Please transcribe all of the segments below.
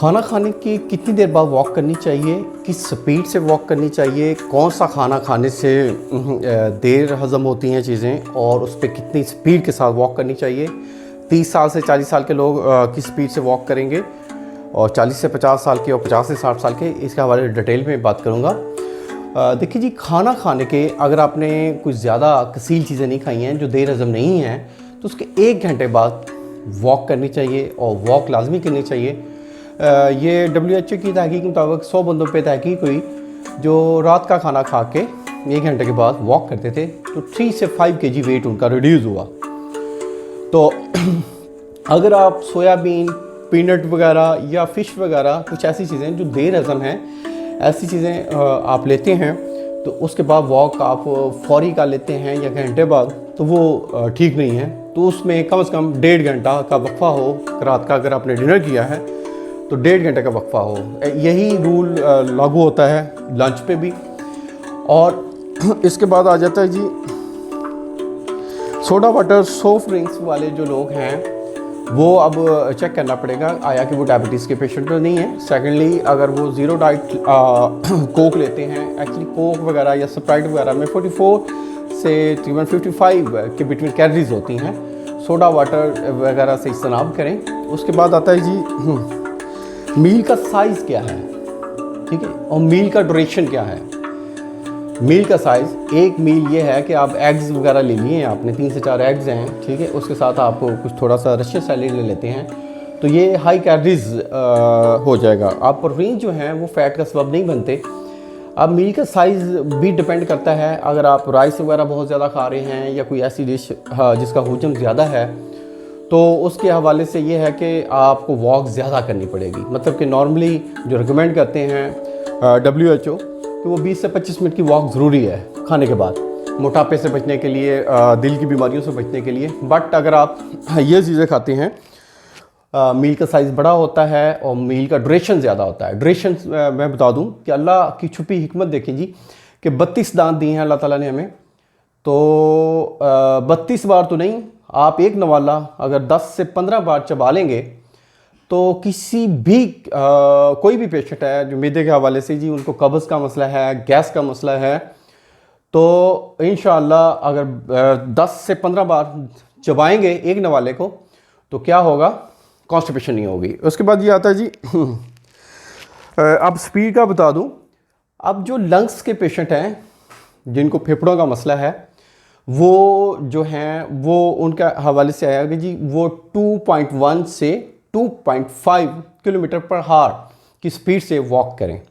खाना खाने की कितनी देर बाद वॉक करनी चाहिए, किस स्पीड से वॉक करनी चाहिए, कौन सा खाना खाने से देर हज़म होती हैं चीज़ें और उस पर कितनी स्पीड के साथ वॉक करनी चाहिए। 30 साल से 40 साल के लोग किस स्पीड से वॉक करेंगे और 40 से 50 साल के और 50 से 60 साल के, इसके हवाले डिटेल में बात करूँगा। देखिए जी, खाना खाने के अगर आपने कुछ ज़्यादा कसील चीज़ें नहीं खाई हैं जो देर हज़म नहीं हैं तो उसके 1 घंटे बाद वॉक करनी चाहिए और वॉक लाजमी करनी चाहिए। ये WHO की तहकीक के मुताबिक 100 बंदों पे तहकीक हुई जो रात का खाना खा के 1 घंटे के बाद वॉक करते थे तो 3 से 5 kg वेट उनका रिड्यूस हुआ। तो अगर आप सोयाबीन, पीनट वगैरह या फ़िश वगैरह कुछ ऐसी चीज़ें जो देर हज़म हैं, ऐसी चीज़ें आप लेते हैं तो उसके बाद वॉक आप फौरी कर लेते हैं या घंटे बाद, तो वो ठीक नहीं है। तो उसमें कम से कम 1.5 घंटा का वक्फ़ा हो। रात का अगर आपने डिनर किया है तो 1.5 घंटे का वक्फ़ा हो। यही रूल लागू होता है लंच पे भी। और इसके बाद आ जाता है जी सोडा वाटर, सॉफ्ट ड्रिंक्स वाले जो लोग हैं वो अब चेक करना पड़ेगा आया कि वो डायबिटीज़ के पेशेंट तो नहीं है। सेकेंडली, अगर वो ज़ीरो डाइट कोक लेते हैं, एक्चुअली कोक वगैरह या स्प्राइट वगैरह में 44 से तकरीबन 55 के बिटवीन कैलोरीज होती हैं। सोडा वाटर वगैरह से इज्तनाब करें। उसके बाद आता है जी मील का साइज़ क्या है, ठीक है, और मील का ड्यूरेशन क्या है। मील का साइज़, एक मील ये है कि आप एग्स वगैरह ले लिए हैं आपने, 3 से 4 एग्स हैं, ठीक है, उसके साथ आप कुछ थोड़ा सा रशियन सैलेड ले लेते हैं तो ये हाई कैलोरीज हो जाएगा। आप प्रोटीन जो हैं वो फ़ैट का सबब नहीं बनते। अब मील का साइज़ भी डिपेंड करता है। अगर आप राइस वगैरह बहुत ज़्यादा खा रहे हैं या कोई ऐसी डिश जिसका हुजम ज़्यादा है तो उसके हवाले से ये है कि आपको वॉक ज़्यादा करनी पड़ेगी। मतलब कि नॉर्मली जो रिकमेंड करते हैं WHO कि वो 20 से 25 मिनट की वॉक ज़रूरी है खाने के बाद, मोटापे से बचने के लिए, दिल की बीमारियों से बचने के लिए। बट अगर आप ये चीज़ें खाते हैं, मील का साइज़ बड़ा होता है और मील का ड्यूरेशन ज़्यादा होता है। ड्यूरेशन मैं बता दूं कि अल्लाह की छुपी हिकमत देखें जी कि 32 दांत दिए हैं अल्लाह ताला ने हमें, तो 32 बार तो नहीं, आप एक नवाला अगर 10 से 15 बार चबा लेंगे तो किसी भी कोई भी पेशेंट है जो मैदे के हवाले से जी उनको कब्ज़ का मसला है, गैस का मसला है, तो इंशाअल्लाह अगर 10 से 15 बार चबाएंगे एक नवाले को तो क्या होगा, कॉन्स्टिपेशन नहीं होगी। उसके बाद ये आता है जी अब स्पीड का बता दूं। अब जो लंग्स के पेशेंट हैं जिनको फेफड़ों का मसला है वो जो हैं वो उनका हवाले से आया कि जी वो 2.1 से 2.5 किलोमीटर पर हार की स्पीड से वॉक करें।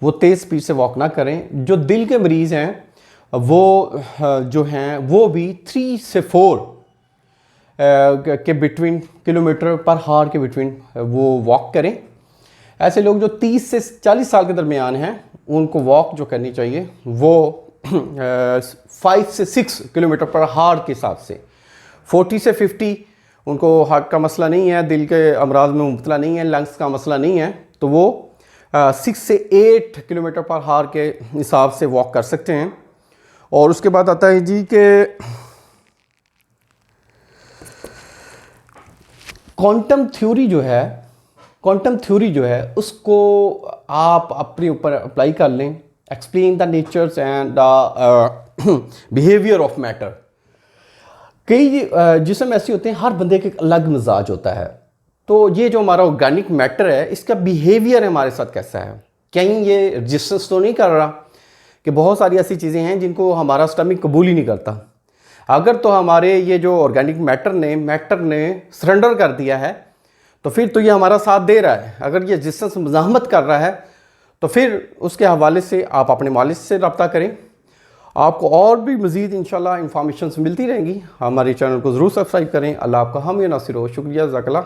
वो तेज़ स्पीड से वॉक ना करें। जो दिल के मरीज़ हैं वो जो हैं वो भी 3 से 4 के बिटवीन किलोमीटर पर हार के बिटवीन वो वॉक करें। ऐसे लोग जो 30 से 40 साल के दरमियान हैं उनको वॉक जो करनी चाहिए वो 5 से 6 किलोमीटर पर हार के हिसाब से। 40 से 50 उनको हार्ट का मसला नहीं है, दिल के अमराज में मुब्तला नहीं है, लंग्स का मसला नहीं है, तो वो 6 से 8 किलोमीटर पर हार के हिसाब से वॉक कर सकते हैं। और उसके बाद आता है जी कि क्वांटम थ्योरी जो है उसको आप अपने ऊपर अप्लाई कर लें। Explain the natures and behaviour of matter. कई जिस्म ऐसे होते हैं, हर बंदे के एक अलग मिजाज होता है, तो ये जो हमारा ऑर्गेनिक मैटर है इसका बिहेवियर हमारे साथ कैसा है, कहीं ये रजिस्टेंस तो नहीं कर रहा कि बहुत सारी ऐसी चीज़ें हैं जिनको हमारा स्टमक कबूल ही नहीं करता। अगर तो हमारे ये जो ऑर्गेनिक मैटर ने सरेंडर कर दिया है तो फिर तो ये हमारा साथ दे रहा है। अगर ये रजिस्टेंस मज़ाहमत कर रहा है तो फिर उसके हवाले से आप अपने मालिक से रब्ता करें। आपको और भी मज़ीद इंशाल्लाह इंफॉर्मेशन मिलती रहेंगी। हमारे चैनल को ज़रूर सब्सक्राइब करें। अल्लाह आपका हम या नासिर हो। शुक्रिया, ज़ाकल्लाह।